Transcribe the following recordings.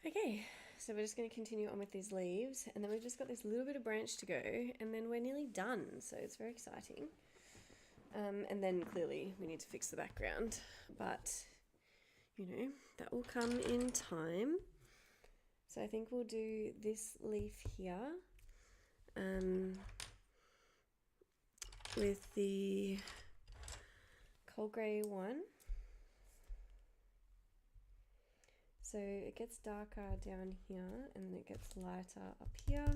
Okay, so we're just going to continue on with these leaves, and then we've just got this little bit of branch to go, and then we're nearly done, so it's very exciting. And then clearly we need to fix the background, but you know, that will come in time. So I think we'll do this leaf here with the coal grey one. So it gets darker down here and then it gets lighter up here.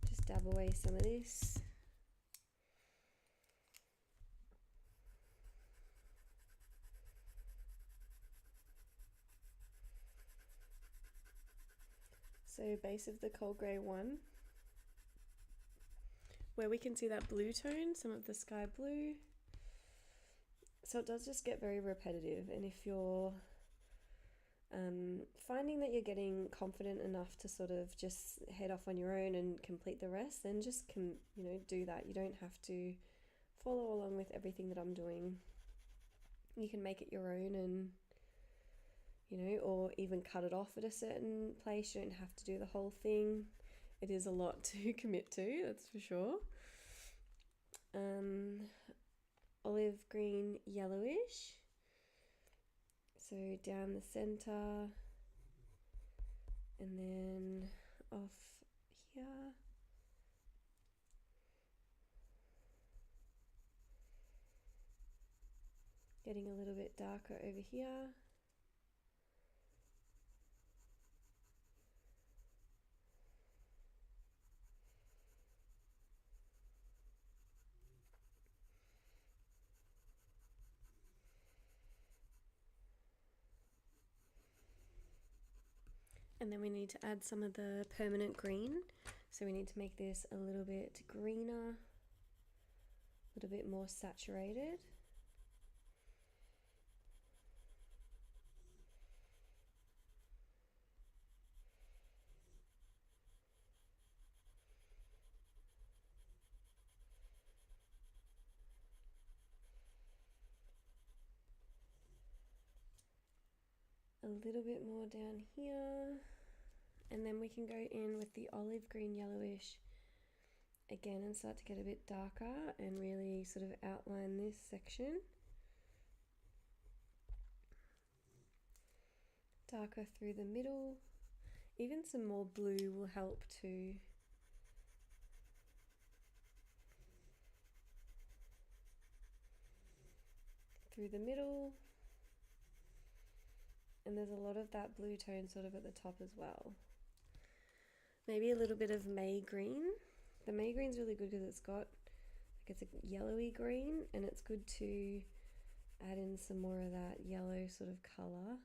Just dab away some of this. So base of the coal grey one, where we can see that blue tone, some of the sky blue. So it does just get very repetitive, and if you're finding that you're getting confident enough to sort of just head off on your own and complete the rest, then just do that. You don't have to follow along with everything that I'm doing. You can make it your own, and or even cut it off at a certain place. You don't have to do the whole thing. It is a lot to commit to, that's for sure. Olive green yellowish. So down the center and then off here. Getting a little bit darker over here. And then we need to add some of the permanent green. So we need to make this a little bit greener, a little bit more saturated. A little bit more down here, and then we can go in with the olive green yellowish again and start to get a bit darker and really sort of outline this section. Darker through the middle. Even some more blue will help too. Through the middle. And there's a lot of that blue tone sort of at the top as well. Maybe a little bit of May green. The May green's really good because it's a yellowy green, and it's good to add in some more of that yellow sort of colour.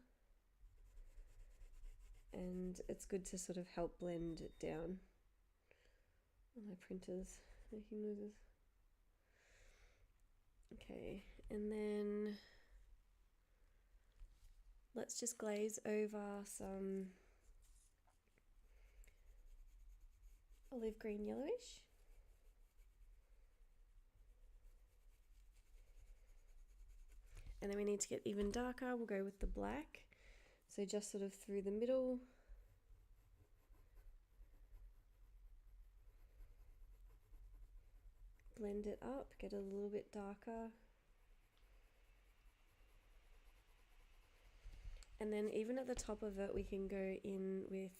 And it's good to sort of help blend it down. Oh, my printer's making noises. Okay, and then let's just glaze over some olive green yellowish. And then we need to get even darker. We'll go with the black. So just sort of through the middle. Blend it up, get it a little bit darker. And then even at the top of it, we can go in with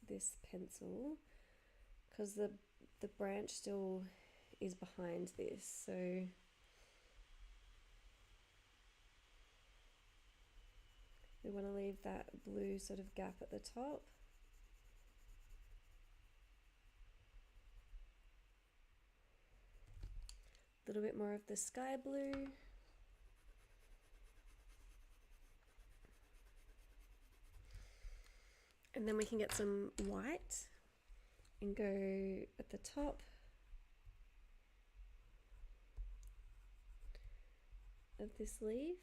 this pencil, because the branch still is behind this, so we want to leave that blue sort of gap at the top. A little bit more of the sky blue. And then we can get some white and go at the top of this leaf,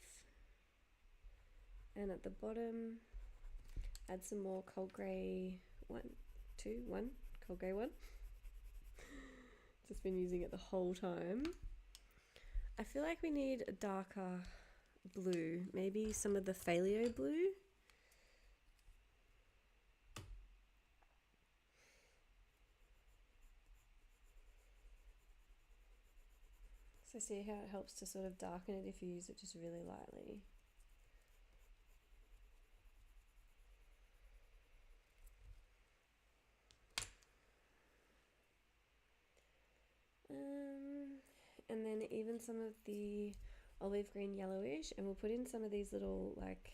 and at the bottom add some more coal grey one. Coal grey one. Just been using it the whole time. I feel like we need a darker blue, maybe some of the Failio blue. So see how it helps to sort of darken it if you use it just really lightly. And then even some of the olive green yellowish, and we'll put in some of these little like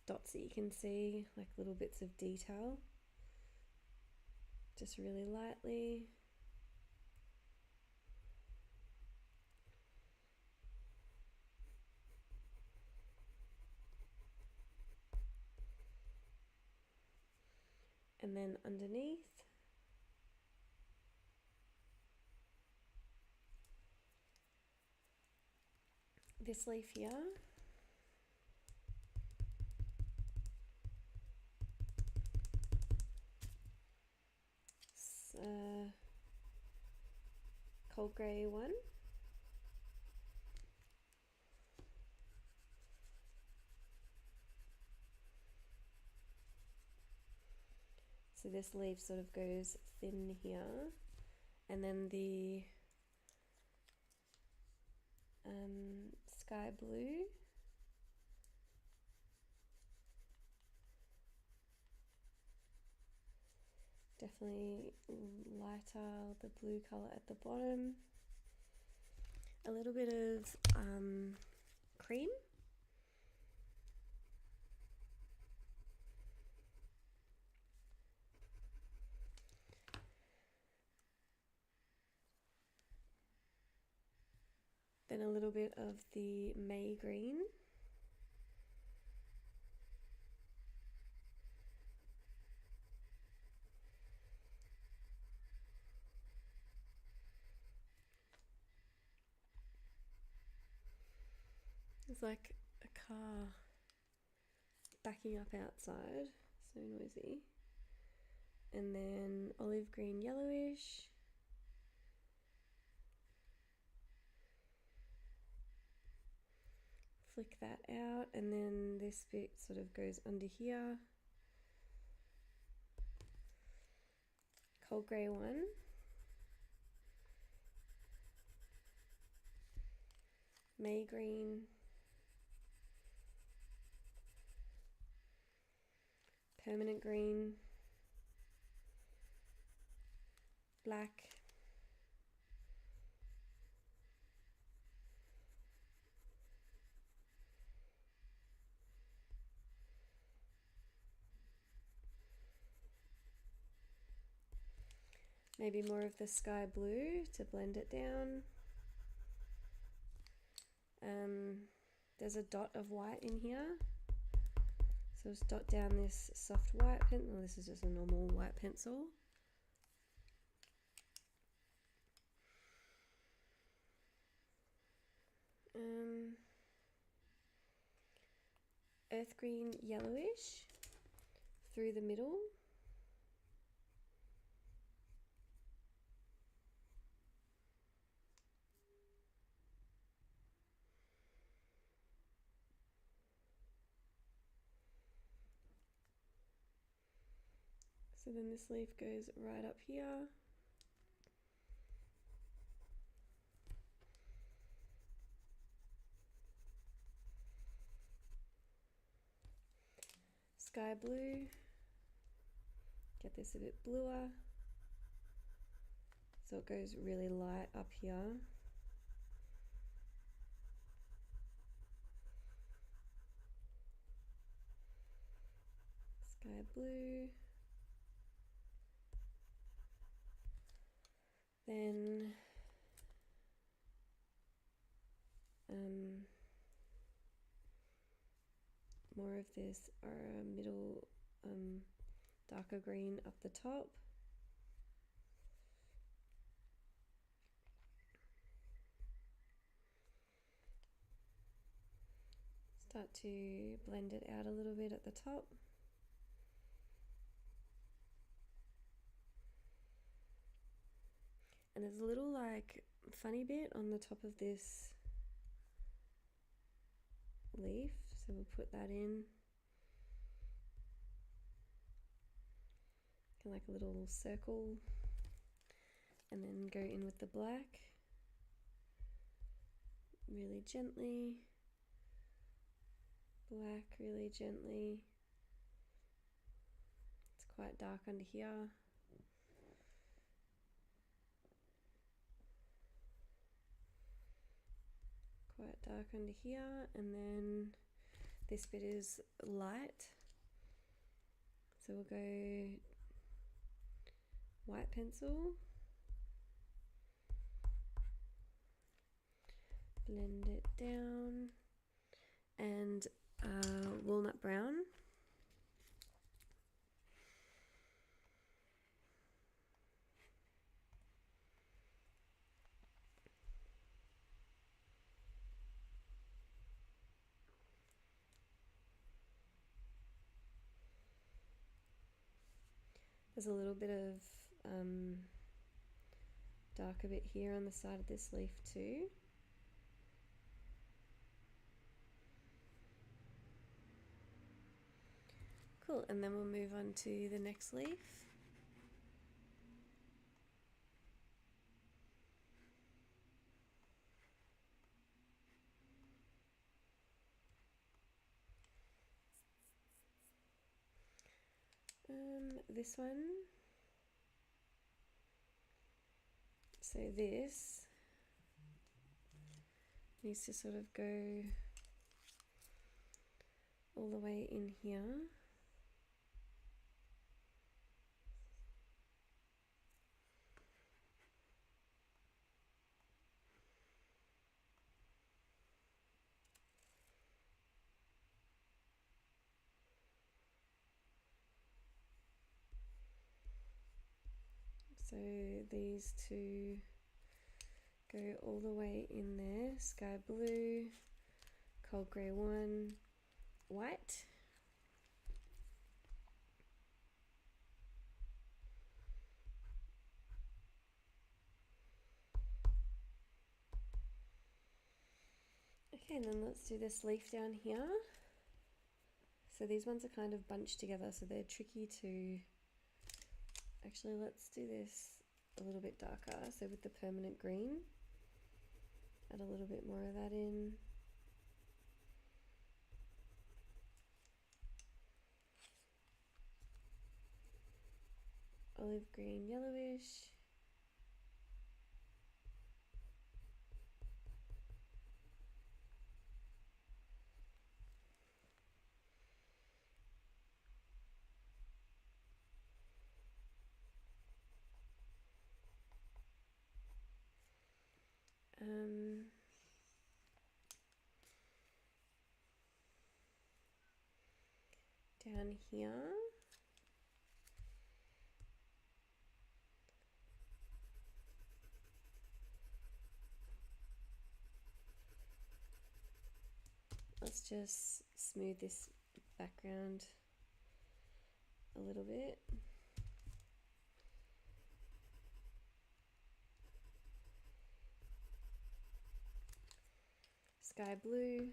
dots that you can see, like little bits of detail, just really lightly. And then underneath, this leaf here, it's a cold grey one. So this leaf sort of goes thin here, and then the sky blue, definitely lighter, the blue colour at the bottom, a little bit of cream, then a little bit of the May green, it's like a car backing up outside, so noisy, and then olive green yellowish, flick that out, and then this bit sort of goes under here, cold grey one, May green, permanent green, black, maybe more of the sky blue to blend it down. There's a dot of white in here, so just dot down this soft white pen. Well, this is just a normal white pencil. Earth green yellowish through the middle. So then this leaf goes right up here. Sky blue, get this a bit bluer, so it goes really light up here. Sky blue, then more of this middle darker green up the top. Start to blend it out a little bit at the top. And there's a little like funny bit on the top of this leaf, so we'll put that in. Like a little circle, and then go in with the black really gently, black really gently. It's quite dark under here. Quite dark under here, and then this bit is light, so we'll go white pencil, blend it down, and walnut brown. There's a little bit of darker bit here on the side of this leaf too. Cool, and then we'll move on to the next leaf. This one. So this needs to sort of go all the way in here. So these two go all the way in there. Sky blue, cold grey one, white. Okay, and then let's do this leaf down here. So these ones are kind of bunched together, so they're tricky to... Actually, let's do this a little bit darker. So with the permanent green, add a little bit more of that in. Olive green, yellowish. Down here, let's just smooth this background a little bit. Sky blue.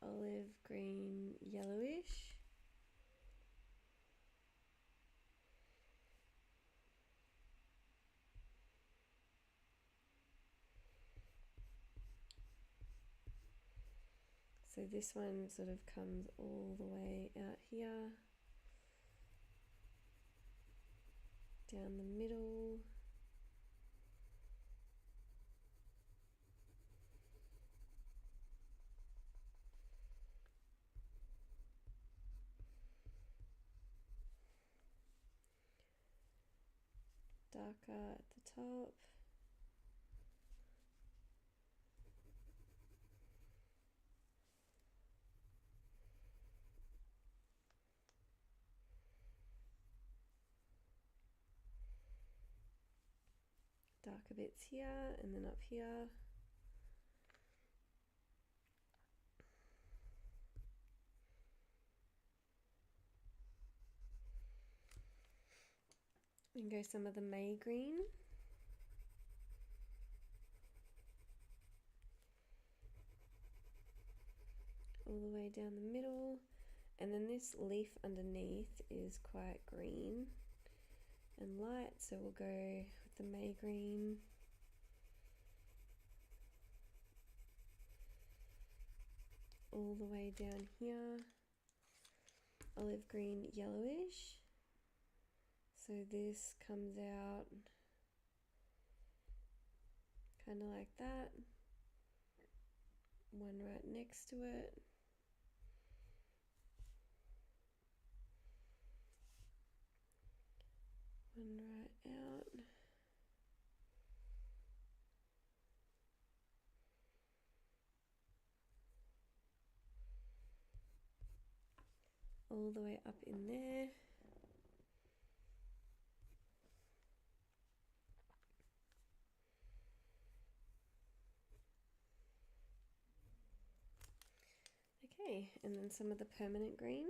Olive green, yellowish. So this one sort of comes all the way out here, down the middle. Darker at the top. Darker bits here and then up here. And go some of the May green. down the middle, and then this leaf underneath is quite green and light, so we'll go with the May green. All the way down here, olive green yellowish. So this comes out kind of like that. One right next to it. One right out. All the way up in there. Okay, and then some of the permanent green.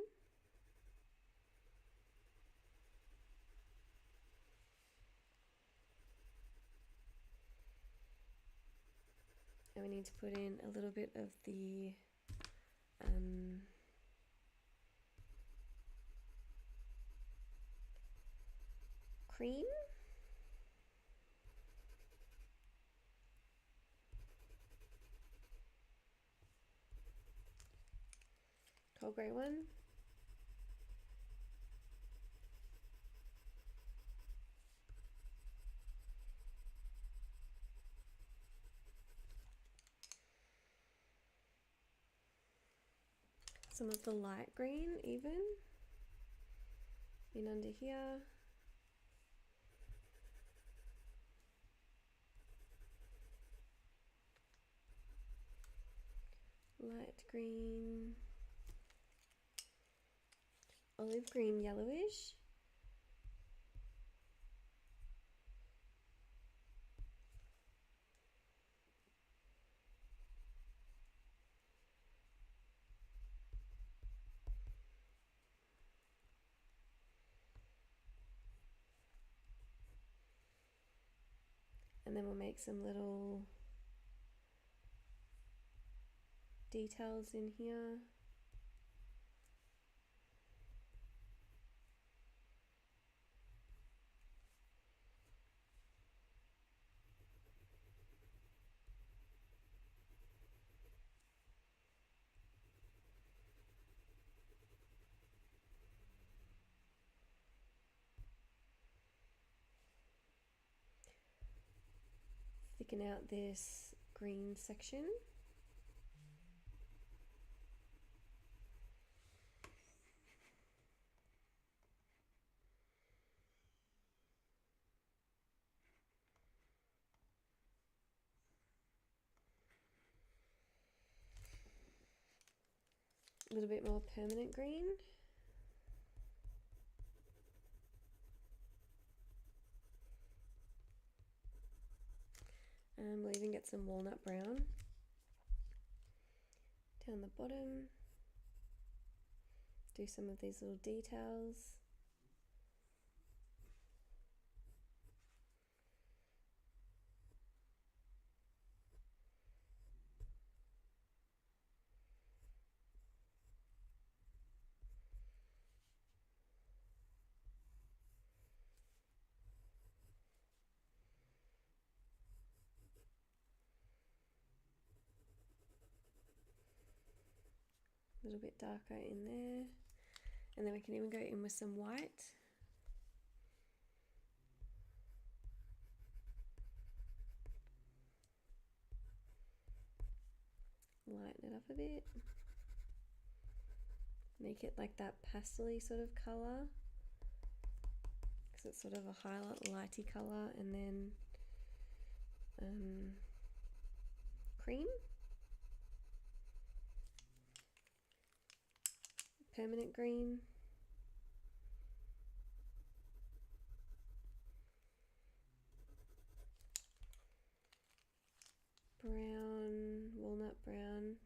And we need to put in a little bit of the cream. Cold grey one. Some of the light green even in under here. Light green, olive green yellowish. And then we'll make some little details in here. Thicken out this green section. A little bit more permanent green. And we'll even get some walnut brown down the bottom. Do some of these little details. A little bit darker in there, and then we can even go in with some white. Lighten it up a bit. Make it like that pastel-y sort of colour, because it's sort of a highlight lighty colour, and then cream. Permanent green. Brown, walnut brown.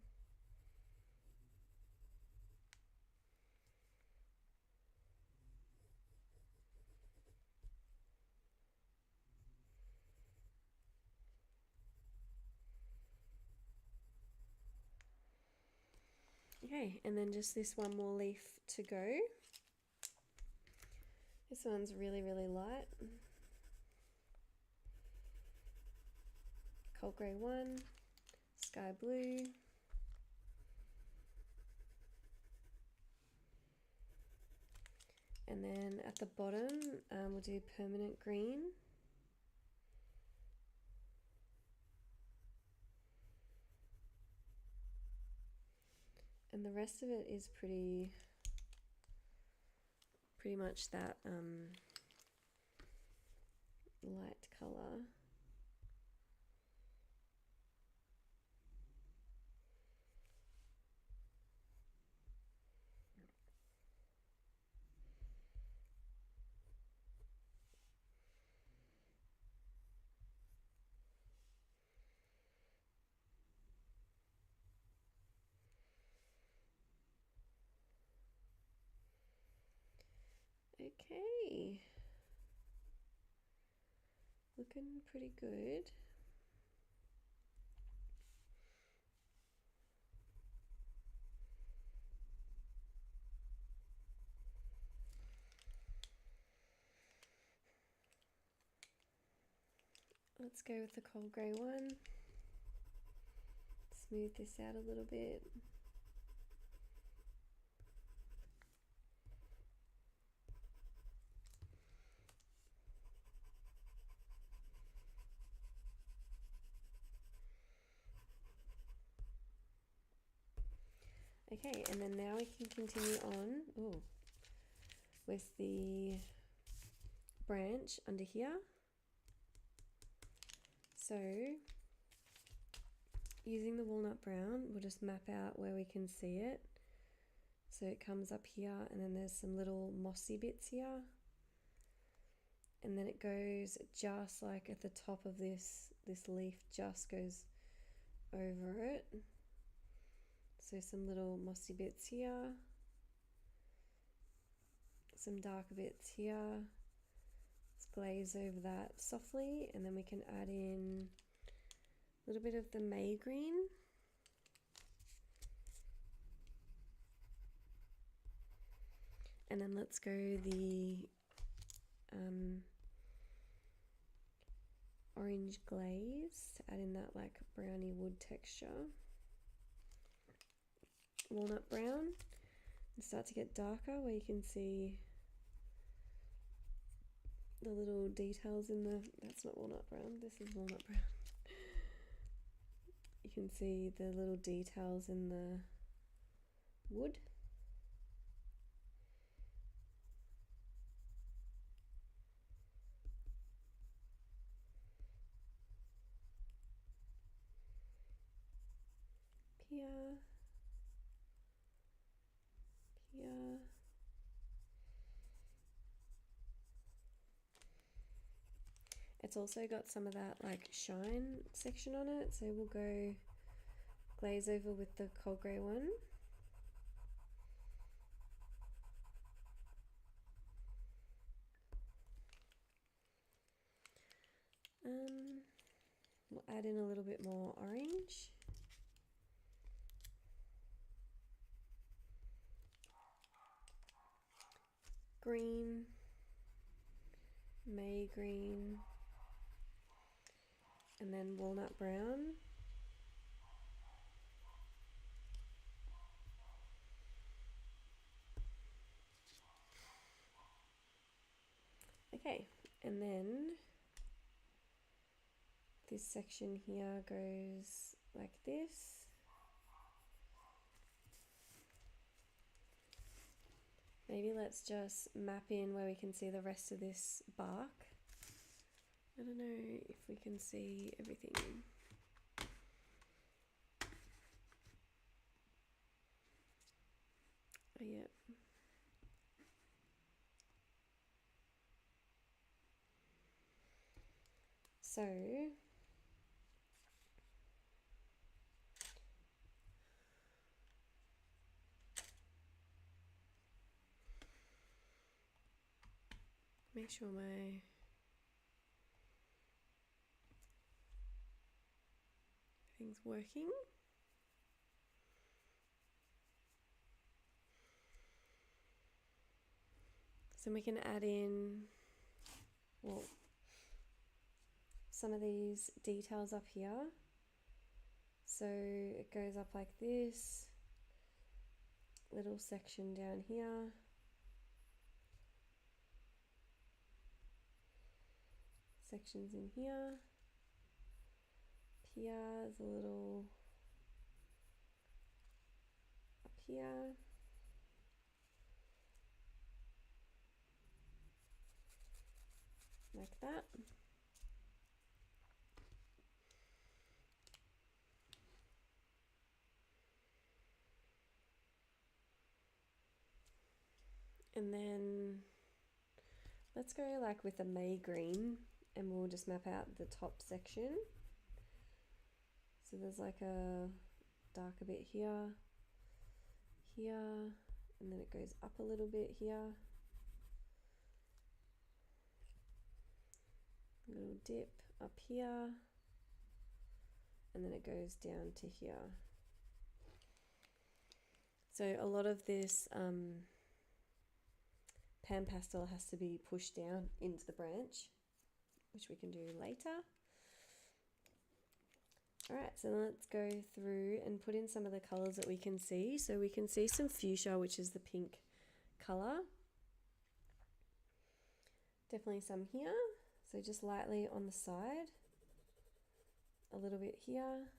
Okay, Okay, and then just this one more leaf to go. This one's really, really light. Cold grey 1, sky blue, and then at the bottom we'll do permanent green. And the rest of it is pretty much that light colour. Okay, looking pretty good. Let's go with the cold grey one. Smooth this out a little bit. Okay, and then now we can continue on with the branch under here. So using the walnut brown, we'll just map out where we can see it. So it comes up here, and then there's some little mossy bits here. And then it goes just like at the top of this leaf, just goes over it. So some little mossy bits here, some darker bits here. Let's glaze over that softly, and then we can add in a little bit of the May green. And then let's go the orange glaze to add in that like browny wood texture. Walnut brown, and start to get darker where you can see the little details in the, that's not walnut brown, this is walnut brown. You can see the little details in the wood. Here. Here. It's also got some of that like shine section on it, so we'll go glaze over with the cold grey one. We'll add in a little bit more orange. Green, May green, and then walnut brown. Okay, and then this section here goes like this. Maybe let's just map in where we can see the rest of this bark. I don't know if we can see everything. Oh, yeah. So make sure my thing's working. So we can add in, well, some of these details up here. So it goes up like this, little section down here, sections in here, there's a little up here, like that. And then let's go like with a May green, and we'll just map out the top section. So there's like a darker bit here, here, and then it goes up a little bit here. A little dip up here, and then it goes down to here. So a lot of this pan pastel has to be pushed down into the branch, which we can do later. Alright, so let's go through and put in some of the colours that we can see. So we can see some fuchsia, which is the pink colour. Definitely some here. So just lightly on the side. A little bit here.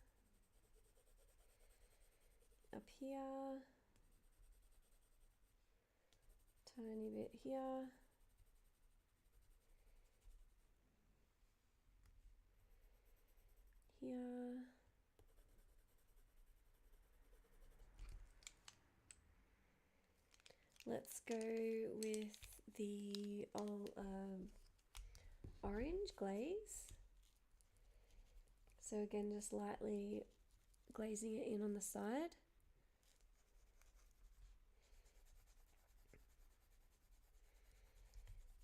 Up here. Tiny bit here. Here. Let's go with the orange glaze. So again, just lightly glazing it in on the side.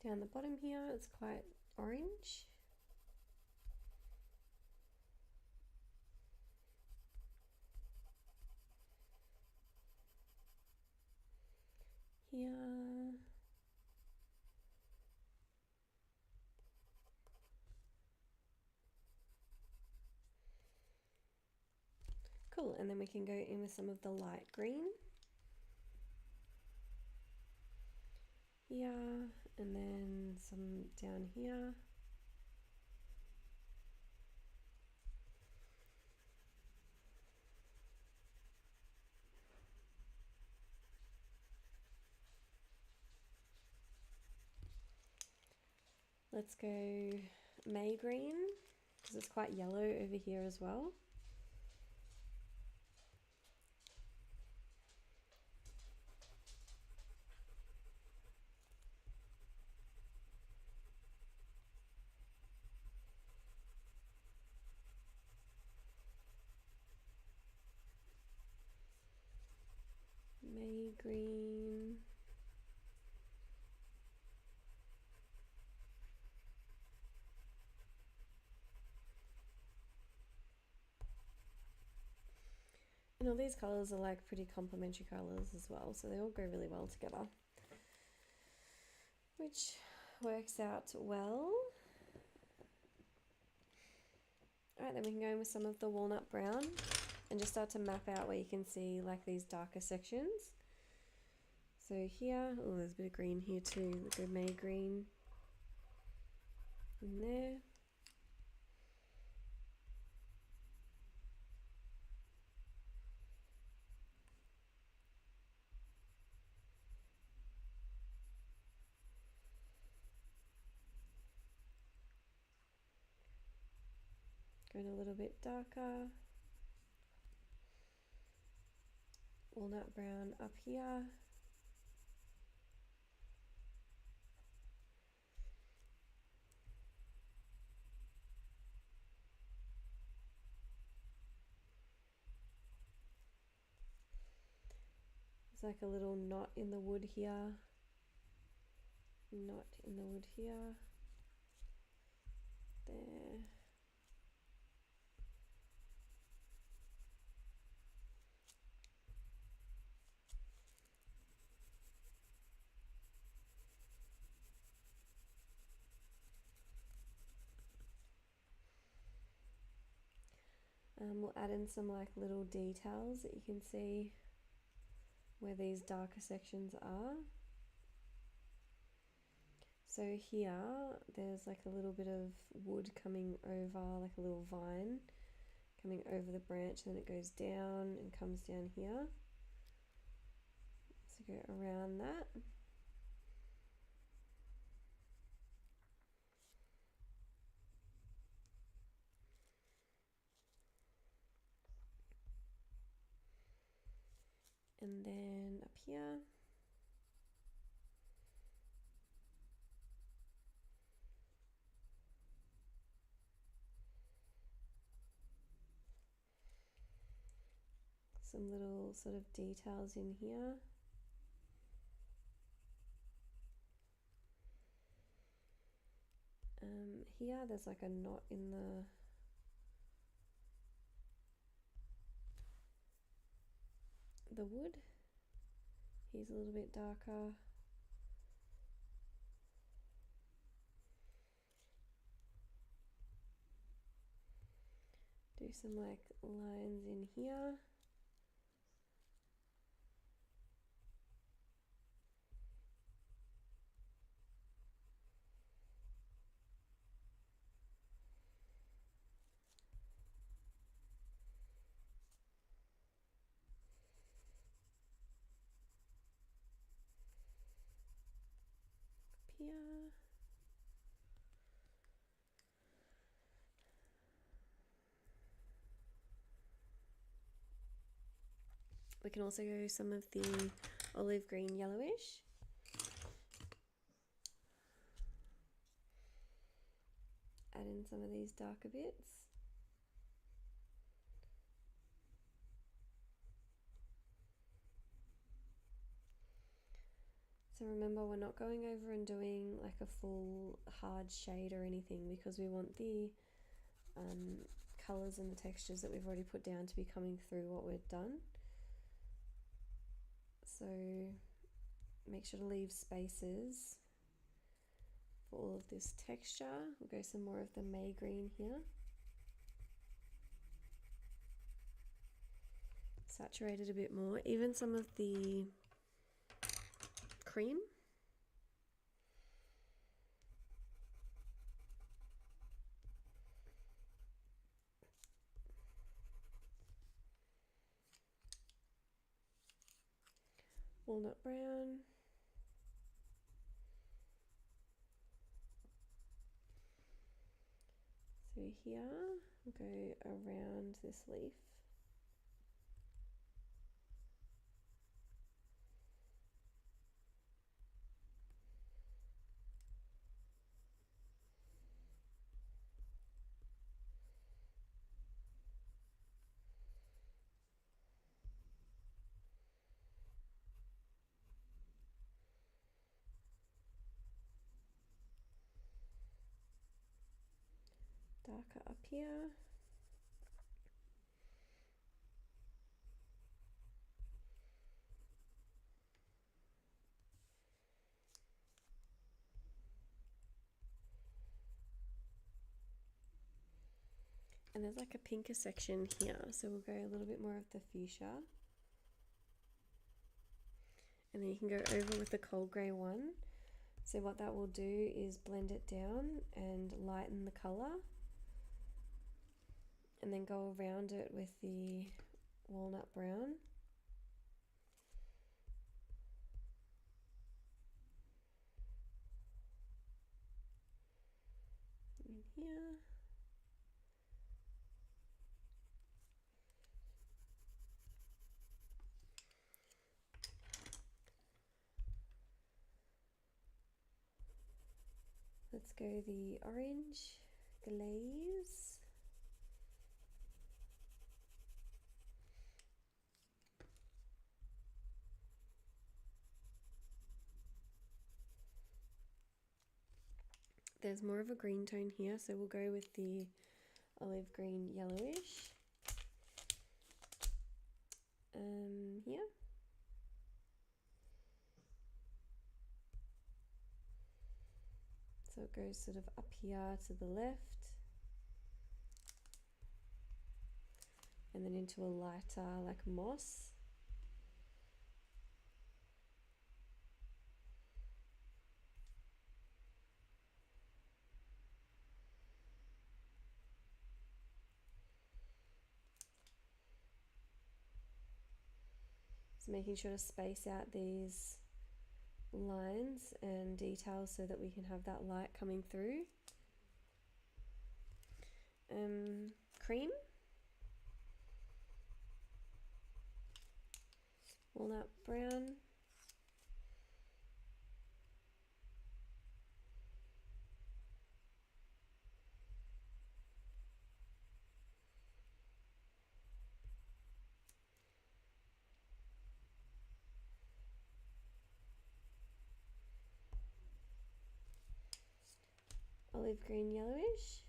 Down the bottom here, it's quite orange. Here. Cool, and then we can go in with some of the light green. Here, and then some down here. Let's go May green, because it's quite yellow over here as well. May green. And all these colours are like pretty complementary colours as well, so they all go really well together, which works out well. Alright, then we can go in with some of the walnut brown and just start to map out where you can see like these darker sections. So here, oh, there's a bit of green here too, the good May green in there. Going a little bit darker. Walnut brown up here. There's like a little knot in the wood here. Knot in the wood here. There. We'll add in some like little details that you can see where these darker sections are. So here there's like a little bit of wood coming over, like a little vine coming over the branch, and then it goes down and comes down here. So go around that. And then up here. Some little sort of details in here. Here there's like a knot in the wood. Here's a little bit darker. Do some like lines in here. Here. We can also go some of the olive green yellowish. Add in some of these darker bits. So remember, we're not going over and doing like a full hard shade or anything, because we want the colours and the textures that we've already put down to be coming through what we've done. So make sure to leave spaces for all of this texture. We'll go some more of the May green here. Saturate it a bit more, even some of the cream. Walnut brown. So here, we'll go around this leaf. Darker up here. And there's like a pinker section here, so we'll go a little bit more of the fuchsia. And then you can go over with the cold grey one. So what that will do is blend it down and lighten the colour. And then go around it with the walnut brown. In here. Let's go the orange glaze. There's more of a green tone here, so we'll go with the olive green yellowish. Here. So it goes sort of up here to the left. and then into a lighter like moss. So making sure to space out these lines and details so that we can have that light coming through. Cream, walnut brown, olive green yellowish,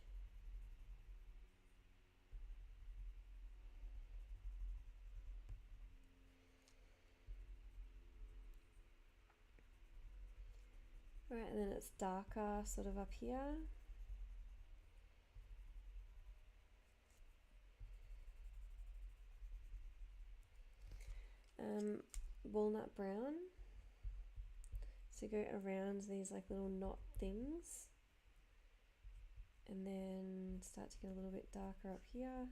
right, and then it's darker sort of up here. Walnut brown, so go around these like little knot things and then start to get a little bit darker up here.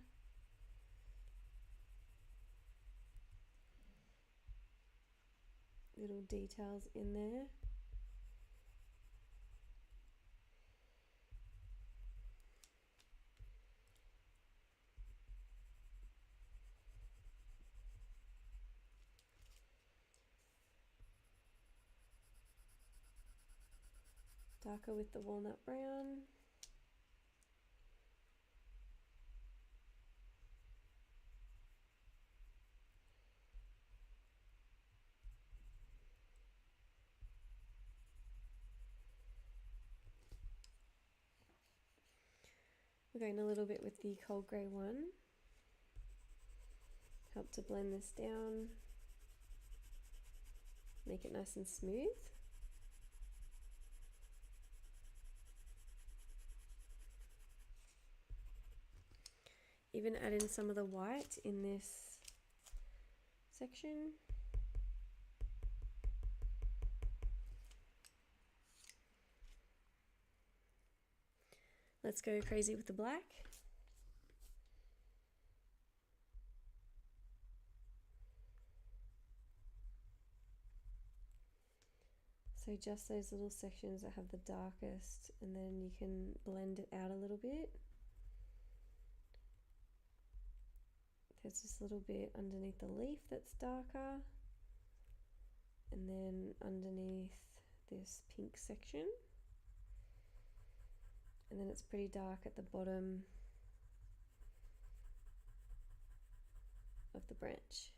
Little details in there. Darker with the walnut brown. We're going a little bit with the cold grey one. Help to blend this down, make it nice and smooth. Even add in some of the white in this section. Let's go crazy with the black. So just those little sections that have the darkest, and then you can blend it out a little bit. There's this little bit underneath the leaf that's darker, and then underneath this pink section, and then it's pretty dark at the bottom of the branch.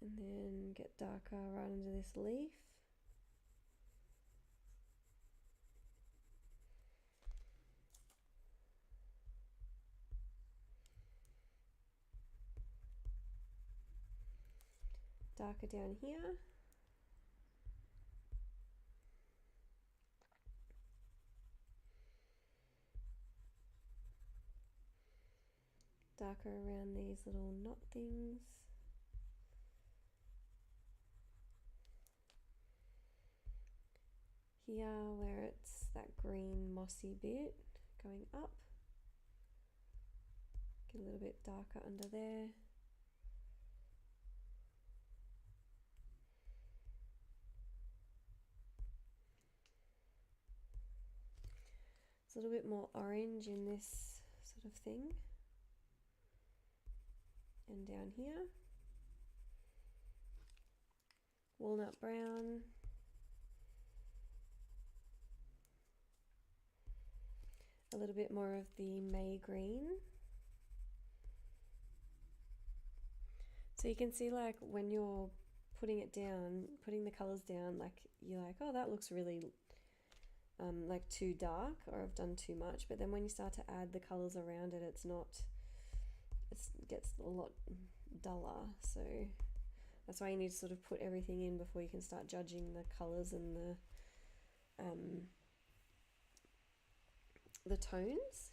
And then get darker right under this leaf. Darker down here. Darker around these little knot things. Here where it's that green mossy bit going up. Get a little bit darker under there. It's a little bit more orange in this sort of thing. And down here. Walnut brown. A little bit more of the May green. So you can see, like, when you're putting it down, putting the colors down, like, you're like, oh, that looks really like too dark, or I've done too much. But then when you start to add the colors around it, it gets a lot duller. So that's why you need to sort of put everything in before you can start judging the colors and the tones.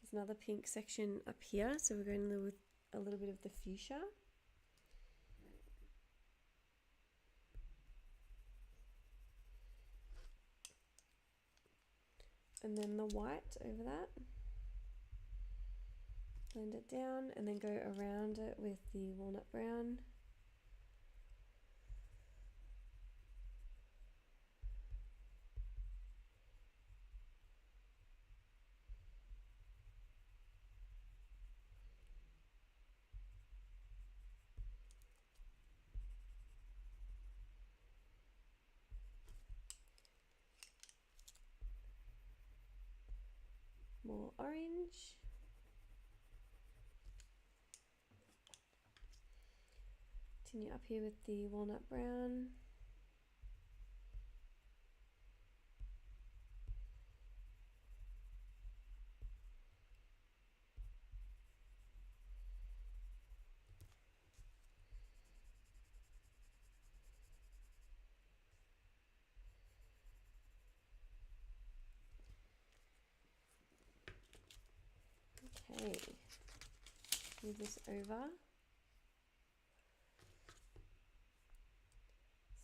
There's another pink section up here, so we're going with a little bit of the fuchsia. And then the white over that. Blend it down and then go around it with the walnut brown. More orange. Continue up here with the walnut brown. Okay, move this over.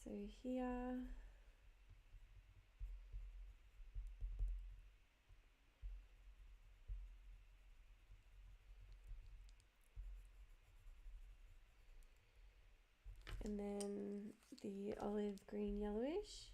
So here, and then the olive green yellowish.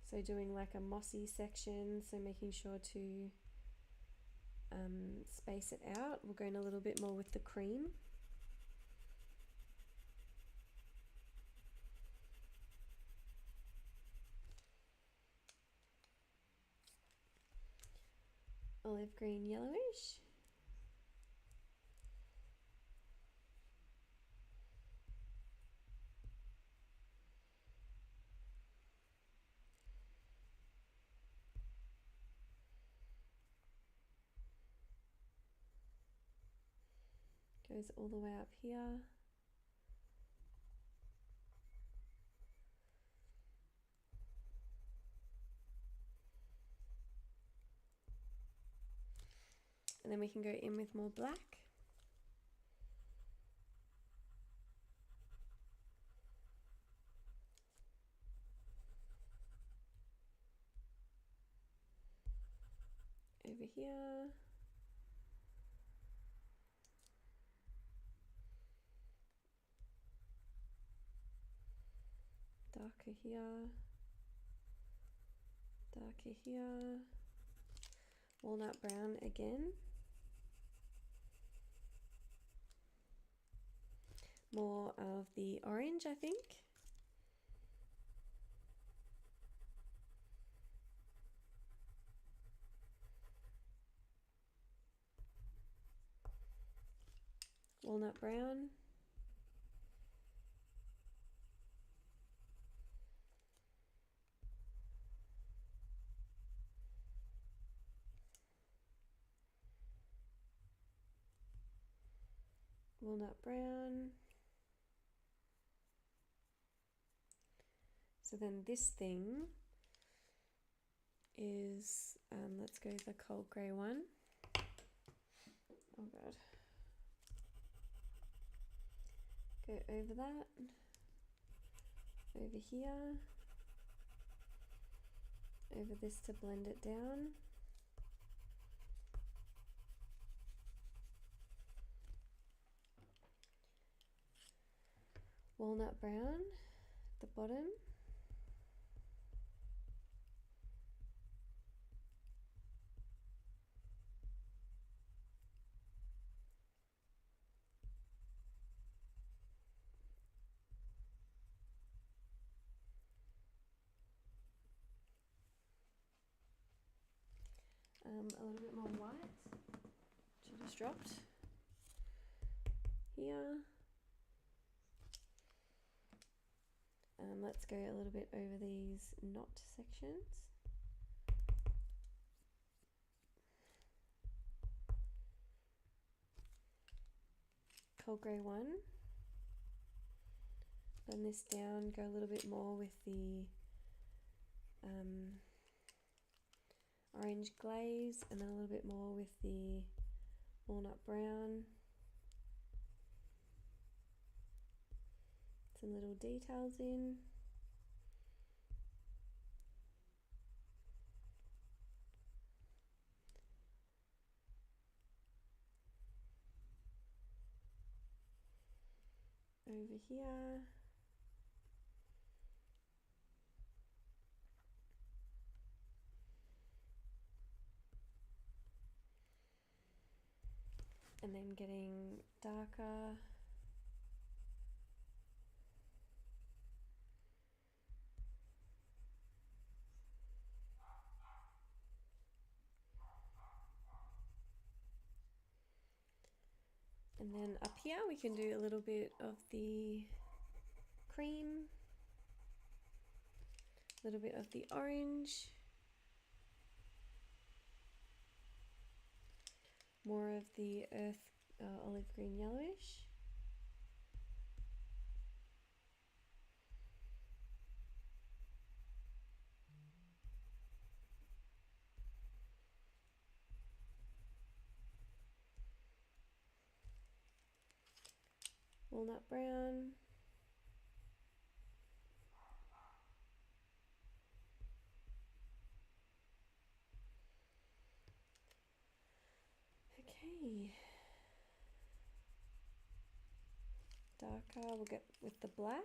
So doing like a mossy section, so making sure to space it out. We're going a little bit more with the cream. Olive green yellowish. Goes all the way up here. And then we can go in with more black. Over here. Darker here. Darker here. Walnut brown again. More of the orange, I think. Walnut brown. Walnut brown. So then this thing is, let's go the cold grey one. Oh God. Go over that, over here, over this to blend it down. Walnut brown at the bottom. A little bit more white, which I just dropped here. Let's go a little bit over these knot sections. Cold grey one. Blend this down, go a little bit more with the orange glaze, and then a little bit more with the walnut brown. Some little details in. Over here. And then getting darker. And then up here we can do a little bit of the cream, a little bit of the orange, more of the earth olive green yellowish. Walnut brown. Okay. Darker, we'll get with the black.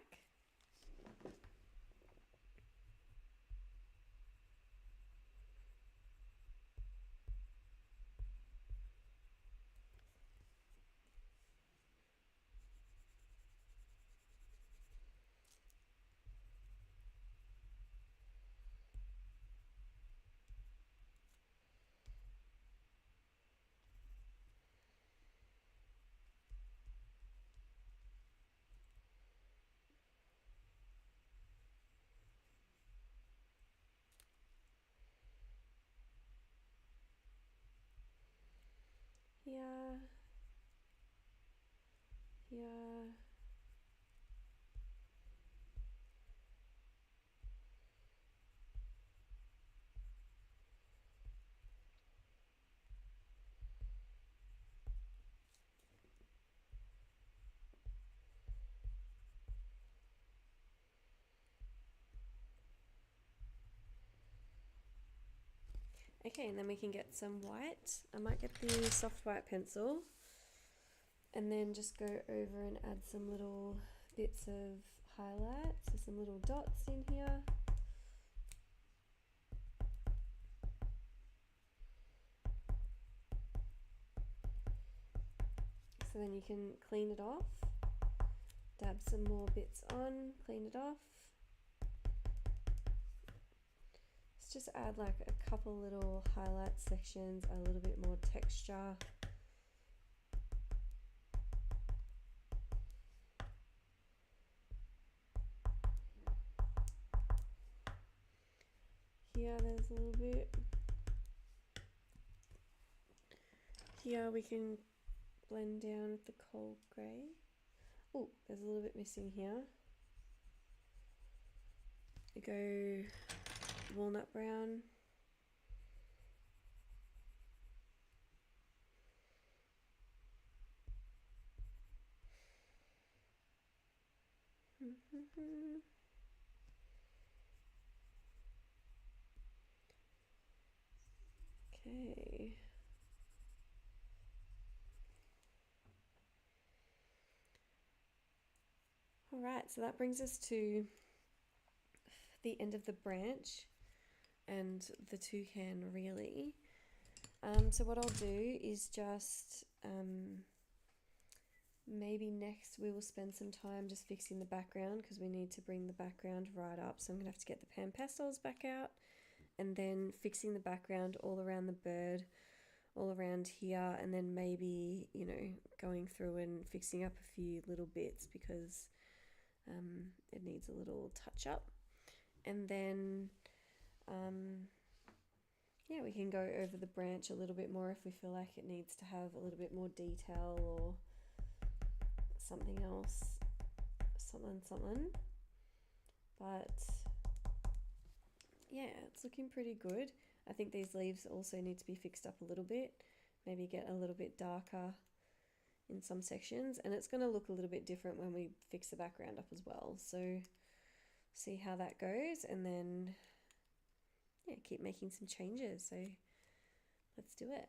Here, here, okay, and then we can get some white. I might get the soft white pencil and then just go over and add some little bits of highlight, so some little dots in here. So then you can clean it off, dab some more bits on, clean it off. Let's just add like a couple little highlight sections, a little bit more texture. Here there's a little bit. Here we can blend down with the cold grey. Oh, there's a little bit missing here. We go walnut brown. Okay. All right, so that brings us to the end of the branch and the toucan, really. So what I'll do is just maybe next we will spend some time just fixing the background, because we need to bring the background right up. So I'm gonna have to get the Pan Pastels back out and then fixing the background all around the bird, all around here, and then maybe, you know, going through and fixing up a few little bits, because it needs a little touch up. And then yeah, we can go over the branch a little bit more if we feel like it needs to have a little bit more detail or something else, something. But yeah, it's looking pretty good. I think these leaves also need to be fixed up a little bit, maybe get a little bit darker in some sections, and it's going to look a little bit different when we fix the background up as well. So see how that goes, and then yeah, keep making some changes. So let's do it.